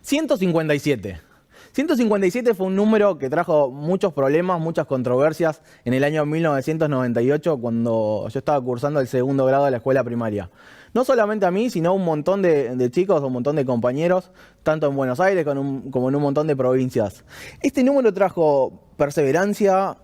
157. 157 fue un número que trajo muchos problemas, muchas controversias en el año 1998 cuando yo estaba cursando el segundo grado de la escuela primaria. No solamente a mí, sino a un montón de chicos, un montón de compañeros, tanto en Buenos Aires como en un montón de provincias. Este número trajo perseverancia,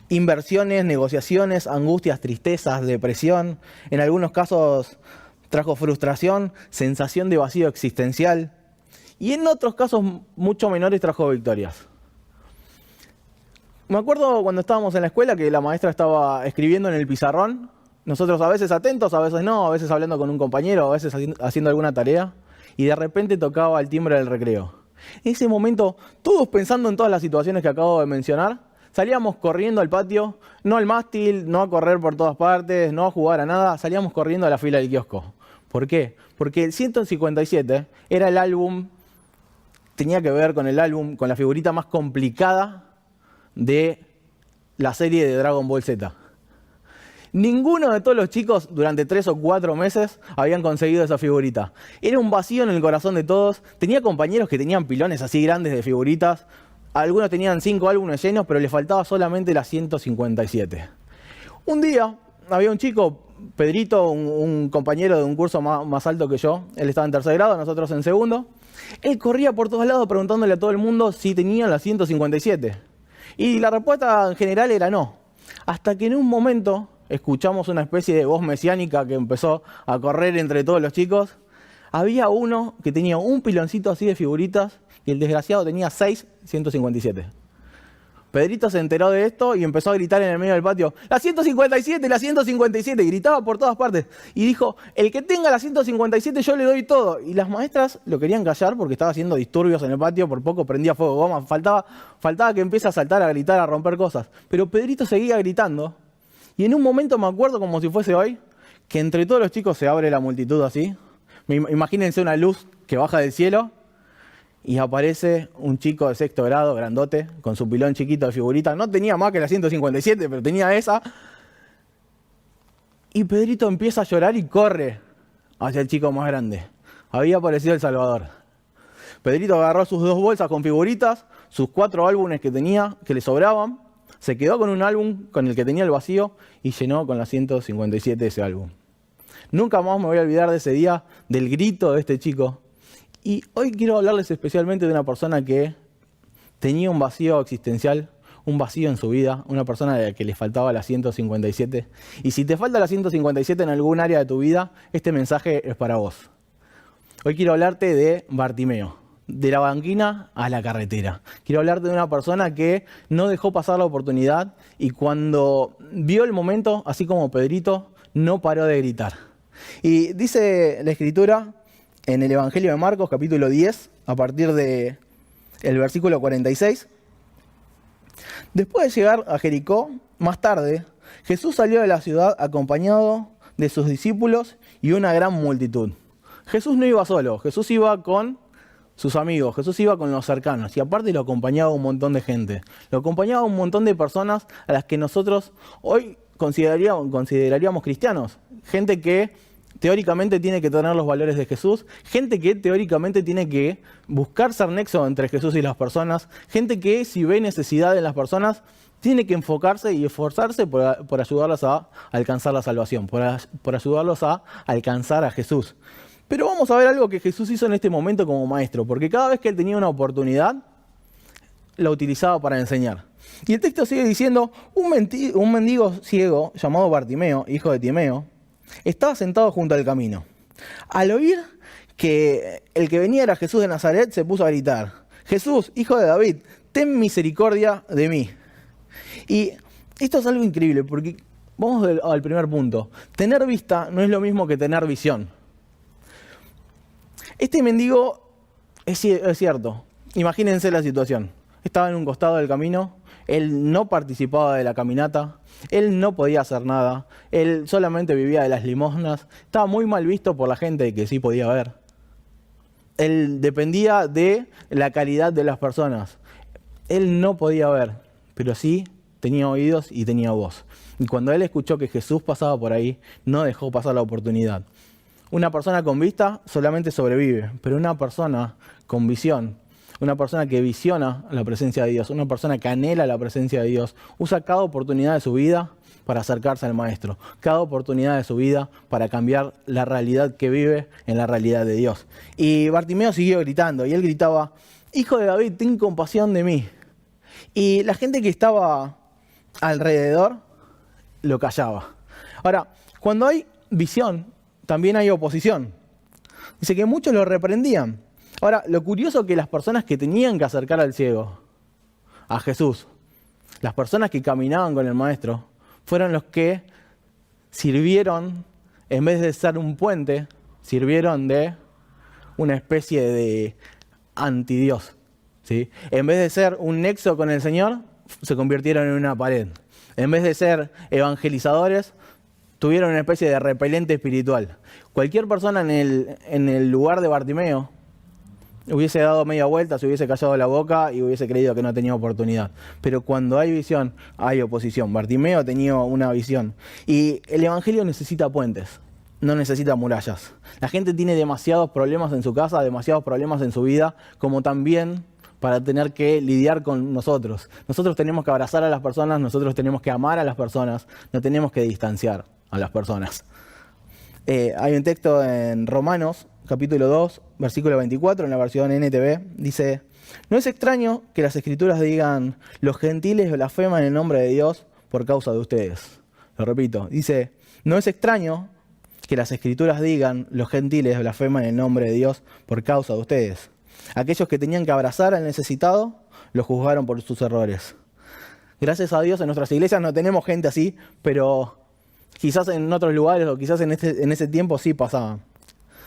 inversiones, negociaciones, angustias, tristezas, depresión. En algunos casos trajo frustración, sensación de vacío existencial. Y en otros casos mucho menores trajo victorias. Me acuerdo cuando estábamos en la escuela que la maestra estaba escribiendo en el pizarrón. Nosotros a veces atentos, a veces no, a veces hablando con un compañero, a veces haciendo alguna tarea. Y de repente tocaba el timbre del recreo. En ese momento, todos pensando en todas las situaciones que acabo de mencionar, salíamos corriendo al patio, no al mástil, no a correr por todas partes, no a jugar a nada, salíamos corriendo a la fila del kiosco. ¿Por qué? Porque el 157 era el álbum, tenía que ver con el álbum, con la figurita más complicada de la serie de Dragon Ball Z. Ninguno de todos los chicos durante 3 o 4 meses habían conseguido esa figurita. Era un vacío en el corazón de todos. Tenía compañeros que tenían pilones así grandes de figuritas. Algunos tenían 5 álbumes llenos, pero les faltaba solamente la 157. Un día había un chico, Pedrito, un compañero de un curso más alto que yo. Él estaba en tercer grado, nosotros en segundo. Él corría por todos lados preguntándole a todo el mundo si tenían la 157. Y la respuesta en general era no. Hasta que en un momento escuchamos una especie de voz mesiánica que empezó a correr entre todos los chicos. Había uno que tenía un piloncito así de figuritas y el desgraciado tenía 6 157. Pedrito se enteró de esto y empezó a gritar en el medio del patio, ¡la 157, la 157! Y gritaba por todas partes. Y dijo, el que tenga la 157 yo le doy todo. Y las maestras lo querían callar porque estaba haciendo disturbios en el patio, por poco prendía fuego goma. Faltaba que empiece a saltar, a gritar, a romper cosas. Pero Pedrito seguía gritando. Y en un momento me acuerdo como si fuese hoy, que entre todos los chicos se abre la multitud así. Imagínense una luz que baja del cielo. Y aparece un chico de sexto grado, grandote, con su pilón chiquito de figurita. No tenía más que la 157, pero tenía esa. Y Pedrito empieza a llorar y corre hacia el chico más grande. Había aparecido el Salvador. Pedrito agarró sus 2 bolsas con figuritas, sus 4 álbumes que tenía, que le sobraban. Se quedó con un álbum con el que tenía el vacío y llenó con la 157 ese álbum. Nunca más me voy a olvidar de ese día, del grito de este chico. Y hoy quiero hablarles especialmente de una persona que tenía un vacío existencial, un vacío en su vida, una persona a la que le faltaba la 157. Y si te falta la 157 en algún área de tu vida, este mensaje es para vos. Hoy quiero hablarte de Bartimeo, de la banquina a la carretera. Quiero hablarte de una persona que no dejó pasar la oportunidad y cuando vio el momento, así como Pedrito, no paró de gritar. Y dice la Escritura en el Evangelio de Marcos, capítulo 10, a partir del versículo 46. Después de llegar a Jericó, más tarde, Jesús salió de la ciudad acompañado de sus discípulos y una gran multitud. Jesús no iba solo, Jesús iba con sus amigos, Jesús iba con los cercanos y aparte lo acompañaba un montón de gente. Lo acompañaba un montón de personas a las que nosotros hoy consideraríamos cristianos. Gente que teóricamente tiene que tener los valores de Jesús, gente que teóricamente tiene que buscar ser nexo entre Jesús y las personas, gente que si ve necesidad en las personas tiene que enfocarse y esforzarse por ayudarlas a alcanzar la salvación, por ayudarlos a alcanzar a Jesús. Pero vamos a ver algo que Jesús hizo en este momento como maestro, porque cada vez que él tenía una oportunidad, la utilizaba para enseñar. Y el texto sigue diciendo, un mendigo ciego llamado Bartimeo, hijo de Timeo, estaba sentado junto al camino. Al oír que el que venía era Jesús de Nazaret, se puso a gritar, Jesús, hijo de David, ten misericordia de mí. Y esto es algo increíble, porque vamos al primer punto. Tener vista no es lo mismo que tener visión. Este mendigo es cierto. Imagínense la situación. Estaba en un costado del camino, él no participaba de la caminata, él no podía hacer nada, él solamente vivía de las limosnas, estaba muy mal visto por la gente que sí podía ver. Él dependía de la caridad de las personas. Él no podía ver, pero sí tenía oídos y tenía voz. Y cuando él escuchó que Jesús pasaba por ahí, no dejó pasar la oportunidad. Una persona con vista solamente sobrevive, pero una persona con visión, una persona que visiona la presencia de Dios, una persona que anhela la presencia de Dios, usa cada oportunidad de su vida para acercarse al Maestro, cada oportunidad de su vida para cambiar la realidad que vive en la realidad de Dios. Y Bartimeo siguió gritando, y él gritaba: Hijo de David, ten compasión de mí. Y la gente que estaba alrededor lo callaba. Ahora, cuando hay visión, también hay oposición. Dice que muchos lo reprendían. Ahora, lo curioso es que las personas que tenían que acercar al ciego a Jesús, las personas que caminaban con el Maestro, fueron los que sirvieron, en vez de ser un puente, sirvieron de una especie de antidios, ¿sí? En vez de ser un nexo con el Señor, se convirtieron en una pared. En vez de ser evangelizadores, tuvieron una especie de repelente espiritual. Cualquier persona en el lugar de Bartimeo hubiese dado media vuelta, se hubiese callado la boca y hubiese creído que no tenía oportunidad. Pero cuando hay visión, hay oposición. Bartimeo tenía una visión. Y el Evangelio necesita puentes, no necesita murallas. La gente tiene demasiados problemas en su casa, demasiados problemas en su vida, como también para tener que lidiar con nosotros. Nosotros tenemos que abrazar a las personas, nosotros tenemos que amar a las personas, no tenemos que distanciar a las personas. Hay un texto en Romanos, capítulo 2, versículo 24, en la versión NTV, dice: No es extraño que las Escrituras digan, los gentiles blasfeman el nombre de Dios por causa de ustedes. Lo repito, dice: No es extraño que las Escrituras digan, los gentiles blasfeman el nombre de Dios por causa de ustedes. Aquellos que tenían que abrazar al necesitado, los juzgaron por sus errores. Gracias a Dios en nuestras iglesias no tenemos gente así, pero quizás en otros lugares o quizás en ese tiempo sí pasaba.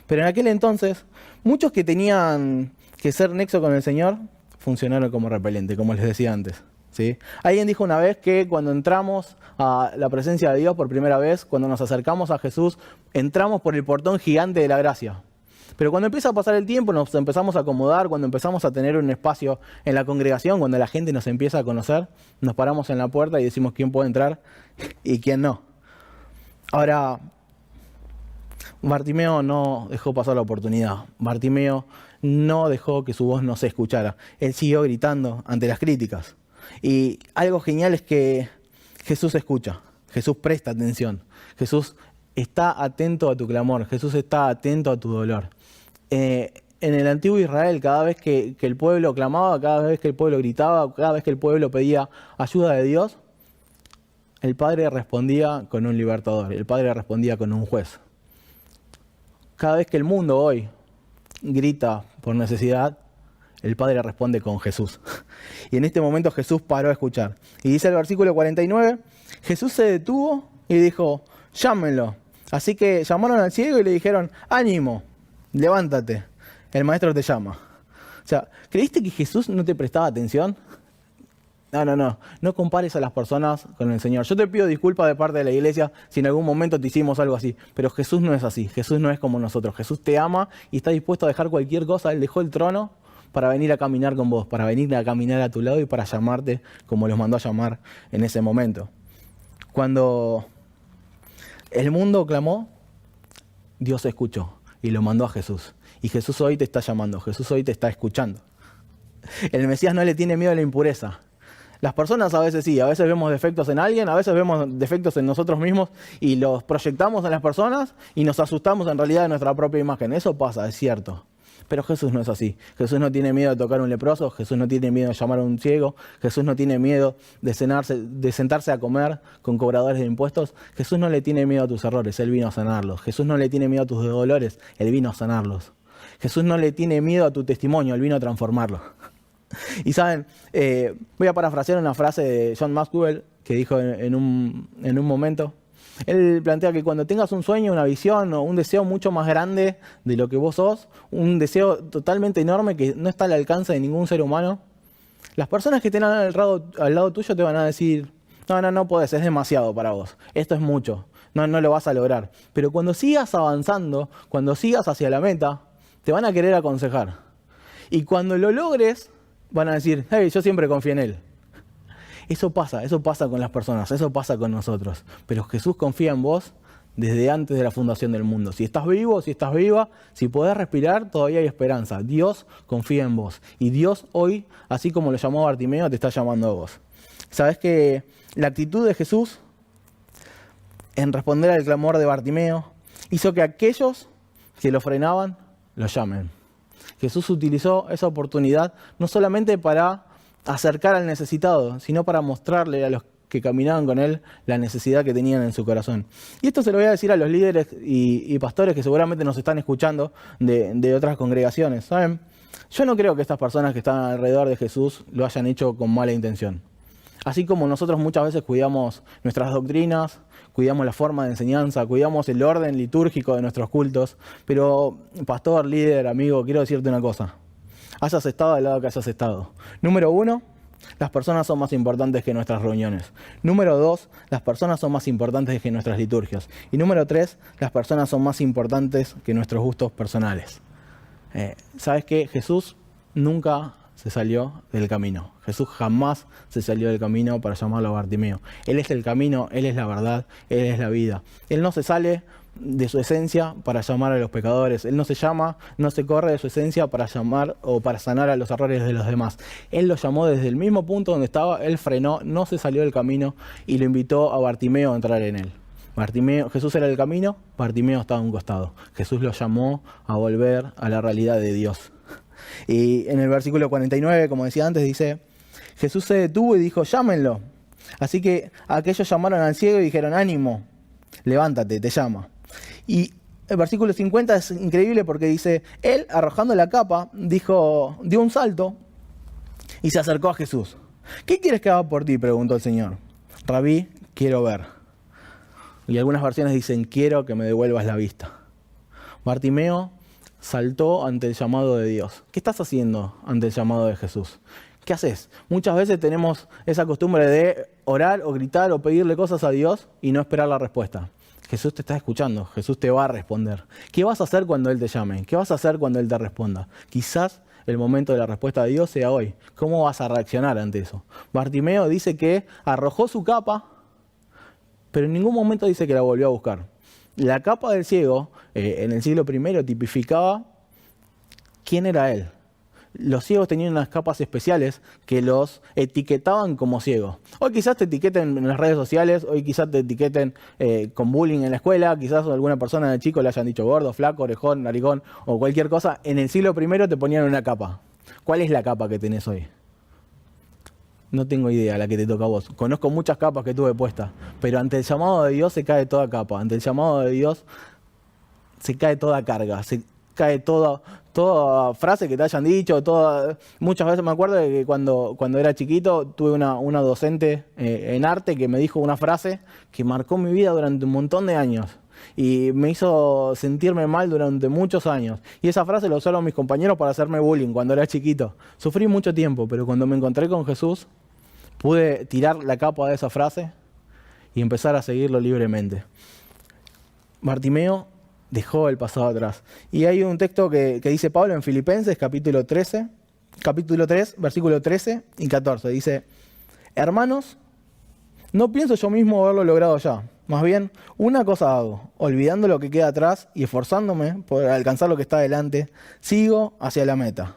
Pero en aquel entonces, muchos que tenían que ser nexo con el Señor, funcionaron como repelente, como les decía antes, ¿sí? Alguien dijo una vez que cuando entramos a la presencia de Dios por primera vez, cuando nos acercamos a Jesús, entramos por el portón gigante de la gracia. Pero cuando empieza a pasar el tiempo, nos empezamos a acomodar, cuando empezamos a tener un espacio en la congregación, cuando la gente nos empieza a conocer, nos paramos en la puerta y decimos quién puede entrar y quién no. Ahora, Bartimeo no dejó pasar la oportunidad. Bartimeo no dejó que su voz no se escuchara. Él siguió gritando ante las críticas. Y algo genial es que Jesús escucha, Jesús presta atención, Jesús está atento a tu clamor, Jesús está atento a tu dolor. En el antiguo Israel, cada vez que el pueblo clamaba, cada vez que el pueblo gritaba, cada vez que el pueblo pedía ayuda de Dios, el Padre respondía con un libertador, el Padre respondía con un juez. Cada vez que el mundo hoy grita por necesidad, el Padre responde con Jesús. Y en este momento Jesús paró a escuchar. Y dice el versículo 49, Jesús se detuvo y dijo, llámenlo. Así que llamaron al ciego y le dijeron, ánimo, levántate, el maestro te llama. O sea, ¿creíste que Jesús no te prestaba atención? No compares a las personas con el Señor. Yo te pido disculpas de parte de la iglesia si en algún momento te hicimos algo así, pero Jesús no es así, Jesús no es como nosotros. Jesús te ama y está dispuesto a dejar cualquier cosa. Él dejó el trono para venir a caminar con vos, para venir a caminar a tu lado y para llamarte como los mandó a llamar en ese momento. Cuando el mundo clamó, Dios escuchó y lo mandó a Jesús. Y Jesús hoy te está llamando, Jesús hoy te está escuchando. El Mesías no le tiene miedo a la impureza. Las personas a veces sí, a veces vemos defectos en alguien, a veces vemos defectos en nosotros mismos y los proyectamos en las personas y nos asustamos en realidad de nuestra propia imagen. Eso pasa, es cierto. Pero Jesús no es así. Jesús no tiene miedo de tocar a un leproso, Jesús no tiene miedo de llamar a un ciego, Jesús no tiene miedo de sentarse a comer con cobradores de impuestos. Jesús no le tiene miedo a tus errores, Él vino a sanarlos. Jesús no le tiene miedo a tus dolores, Él vino a sanarlos. Jesús no le tiene miedo a tu testimonio, Él vino a transformarlo. Y saben, voy a parafrasear una frase de John Maxwell que dijo en un momento. Él plantea que cuando tengas un sueño, una visión o un deseo mucho más grande de lo que vos sos, un deseo totalmente enorme que no está al alcance de ningún ser humano, las personas que estén al lado tuyo te van a decir, no podés, es demasiado para vos, esto es mucho, no lo vas a lograr. Pero cuando sigas avanzando, cuando sigas hacia la meta, te van a querer aconsejar. Y cuando lo logres, van a decir, hey, yo siempre confié en Él. Eso pasa con las personas, eso pasa con nosotros. Pero Jesús confía en vos desde antes de la fundación del mundo. Si estás vivo, si estás viva, si podés respirar, todavía hay esperanza. Dios confía en vos. Y Dios hoy, así como lo llamó a Bartimeo, te está llamando a vos. ¿Sabés que la actitud de Jesús en responder al clamor de Bartimeo hizo que aquellos que lo frenaban, lo llamen? Jesús utilizó esa oportunidad no solamente para acercar al necesitado, sino para mostrarle a los que caminaban con él la necesidad que tenían en su corazón. Y esto se lo voy a decir a los líderes y pastores que seguramente nos están escuchando de otras congregaciones. ¿Saben? Yo no creo que estas personas que están alrededor de Jesús lo hayan hecho con mala intención. Así como nosotros muchas veces cuidamos nuestras doctrinas, cuidamos la forma de enseñanza, cuidamos el orden litúrgico de nuestros cultos, pero pastor, líder, amigo, quiero decirte una cosa. Hayas estado al lado que hayas estado. Número 1, las personas son más importantes que nuestras reuniones. Número 2, las personas son más importantes que nuestras liturgias. Y número 3, las personas son más importantes que nuestros gustos personales. ¿Sabes qué? Jesús nunca se salió del camino. Jesús jamás se salió del camino para llamarlo a Bartimeo. Él es el camino, Él es la verdad, Él es la vida. Él no se sale de su esencia para llamar a los pecadores. Él no se corre de su esencia para llamar o para sanar a los errores de los demás. Él lo llamó desde el mismo punto donde estaba, Él frenó, no se salió del camino y lo invitó a Bartimeo a entrar en él. Jesús era el camino, Bartimeo estaba a un costado. Jesús lo llamó a volver a la realidad de Dios. Y en el versículo 49, como decía antes, dice: Jesús se detuvo y dijo: llámenlo. Así que aquellos llamaron al ciego y dijeron: ánimo, levántate, te llama. Y el versículo 50 es increíble porque dice: él, arrojando la capa, dio un salto y se acercó a Jesús. ¿Qué quieres que haga por ti?, preguntó el Señor. Rabí, quiero ver. Y algunas versiones dicen: quiero que me devuelvas la vista. Bartimeo saltó ante el llamado de Dios. ¿Qué estás haciendo ante el llamado de Jesús? ¿Qué haces? Muchas veces tenemos esa costumbre de orar o gritar o pedirle cosas a Dios y no esperar la respuesta. Jesús te está escuchando, Jesús te va a responder. ¿Qué vas a hacer cuando Él te llame? ¿Qué vas a hacer cuando Él te responda? Quizás el momento de la respuesta de Dios sea hoy. ¿Cómo vas a reaccionar ante eso? Bartimeo dice que arrojó su capa, pero en ningún momento dice que la volvió a buscar. La capa del ciego, en el siglo I, tipificaba quién era él. Los ciegos tenían unas capas especiales que los etiquetaban como ciegos. Hoy quizás te etiqueten en las redes sociales, hoy quizás te etiqueten con bullying en la escuela, quizás alguna persona de chico le hayan dicho gordo, flaco, orejón, narigón o cualquier cosa. En el siglo I te ponían una capa. ¿Cuál es la capa que tenés hoy? No tengo idea la que te toca a vos. Conozco muchas capas que tuve puestas, pero ante el llamado de Dios se cae toda capa. Ante el llamado de Dios se cae toda carga, se cae toda frase que te hayan dicho. Muchas veces me acuerdo de que cuando era chiquito tuve una docente en arte que me dijo una frase que marcó mi vida durante un montón de años. Y me hizo sentirme mal durante muchos años. Y esa frase la usaron mis compañeros para hacerme bullying cuando era chiquito. Sufrí mucho tiempo, pero cuando me encontré con Jesús, pude tirar la capa de esa frase y empezar a seguirlo libremente. Bartimeo dejó el pasado atrás. Y hay un texto que dice Pablo en Filipenses, capítulo 3, versículo 13 y 14. Dice: hermanos, no pienso yo mismo haberlo logrado ya. Más bien, una cosa hago, olvidando lo que queda atrás y esforzándome por alcanzar lo que está delante, sigo hacia la meta,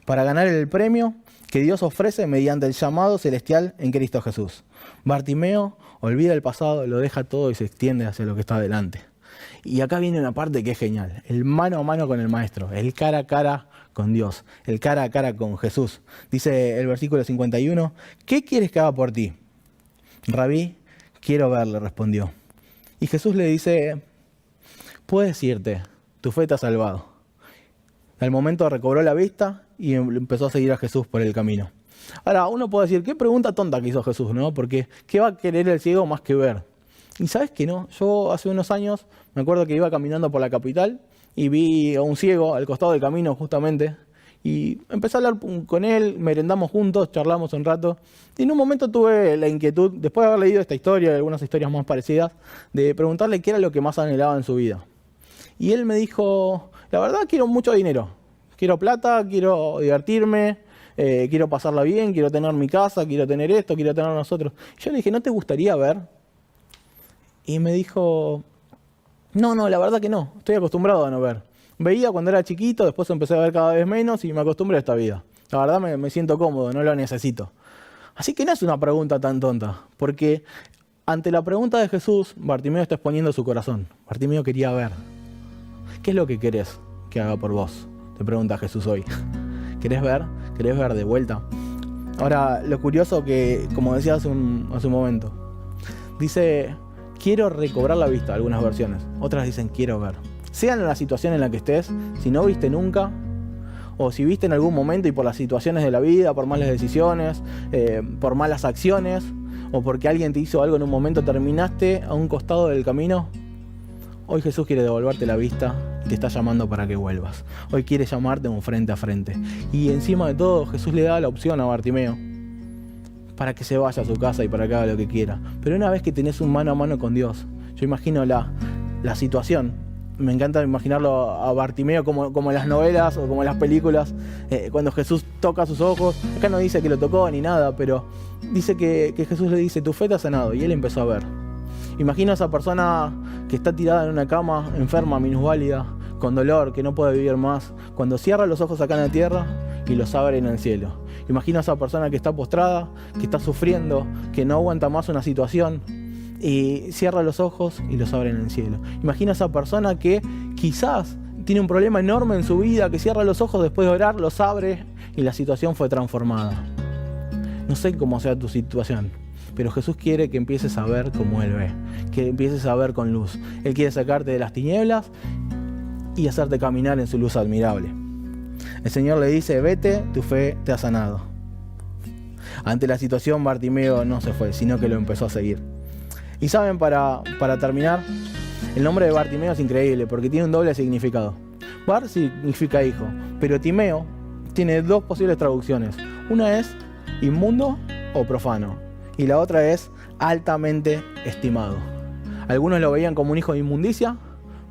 para ganar el premio que Dios ofrece mediante el llamado celestial en Cristo Jesús. Bartimeo olvida el pasado, lo deja todo y se extiende hacia lo que está delante. Y acá viene una parte que es genial, el mano a mano con el Maestro, el cara a cara con Dios, el cara a cara con Jesús. Dice el versículo 51, ¿qué quieres que haga por ti? Rabí, quiero ver, le respondió. Y Jesús le dice: puedes irte, tu fe te ha salvado. Al momento recobró la vista y empezó a seguir a Jesús por el camino. Ahora, uno puede decir: qué pregunta tonta que hizo Jesús, ¿no? Porque ¿qué va a querer el ciego más que ver? Y ¿sabes qué no? Yo hace unos años me acuerdo que iba caminando por la capital y vi a un ciego al costado del camino justamente. Y empecé a hablar con él, merendamos juntos, charlamos un rato. Y en un momento tuve la inquietud, después de haber leído esta historia y algunas historias más parecidas, de preguntarle qué era lo que más anhelaba en su vida. Y él me dijo: la verdad, quiero mucho dinero. Quiero plata, quiero divertirme, quiero pasarla bien, quiero tener mi casa, quiero tener esto, quiero tener nosotros. Yo le dije: ¿no te gustaría ver? Y me dijo: No, la verdad que no. Estoy acostumbrado a no ver. Veía cuando era chiquito, después empecé a ver cada vez menos y me acostumbré a esta vida. La verdad me siento cómodo, no lo necesito. Así que no es una pregunta tan tonta, porque ante la pregunta de Jesús, Bartimeo está exponiendo su corazón. Bartimeo quería ver. ¿Qué es lo que querés que haga por vos? Te pregunta Jesús hoy. ¿Querés ver? ¿Querés ver de vuelta? Ahora, lo curioso que, como decía hace un momento, dice, quiero recobrar la vista, algunas versiones. Otras dicen, quiero ver. Sea en la situación en la que estés, si no viste nunca, o si viste en algún momento y por las situaciones de la vida, por malas decisiones, por malas acciones, o porque alguien te hizo algo en un momento, terminaste a un costado del camino, hoy Jesús quiere devolverte la vista y te está llamando para que vuelvas. Hoy quiere llamarte un frente a frente. Y encima de todo, Jesús le da la opción a Bartimeo para que se vaya a su casa y para que haga lo que quiera. Pero una vez que tenés un mano a mano con Dios, yo imagino la situación. Me encanta imaginarlo a Bartimeo como en las novelas o como en las películas, cuando Jesús toca sus ojos. Acá no dice que lo tocó ni nada, pero dice que Jesús le dice, tu fe te ha sanado, y él empezó a ver. Imagino a esa persona que está tirada en una cama, enferma, minusválida, con dolor, que no puede vivir más, cuando cierra los ojos acá en la tierra y los abre en el cielo. Imagino a esa persona que está postrada, que está sufriendo, que no aguanta más una situación, y cierra los ojos y los abre en el cielo. Imagina a esa persona que quizás tiene un problema enorme en su vida, que cierra los ojos después de orar, los abre y la situación fue transformada. No sé cómo sea tu situación, pero Jesús quiere que empieces a ver como Él ve, que empieces a ver con luz. Él quiere sacarte de las tinieblas y hacerte caminar en su luz admirable. El Señor le dice, vete, tu fe te ha sanado. Ante la situación, Bartimeo no se fue, sino que lo empezó a seguir. Y saben, para terminar, el nombre de Bartimeo es increíble porque tiene un doble significado. Bar significa hijo, pero Timeo tiene dos posibles traducciones. Una es inmundo o profano y la otra es altamente estimado. Algunos lo veían como un hijo de inmundicia,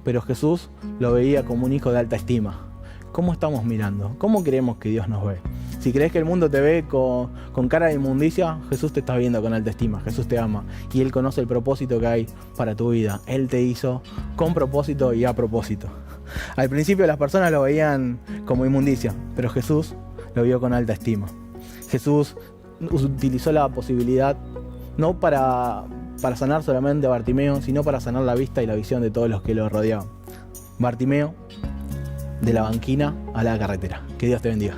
pero Jesús lo veía como un hijo de alta estima. ¿Cómo estamos mirando? ¿Cómo creemos que Dios nos ve? Si crees que el mundo te ve con cara de inmundicia, Jesús te está viendo con alta estima. Jesús te ama y Él conoce el propósito que hay para tu vida. Él te hizo con propósito y a propósito. Al principio las personas lo veían como inmundicia, pero Jesús lo vio con alta estima. Jesús utilizó la posibilidad no para sanar solamente a Bartimeo, sino para sanar la vista y la visión de todos los que lo rodeaban. Bartimeo, de la banquina a la carretera. Que Dios te bendiga.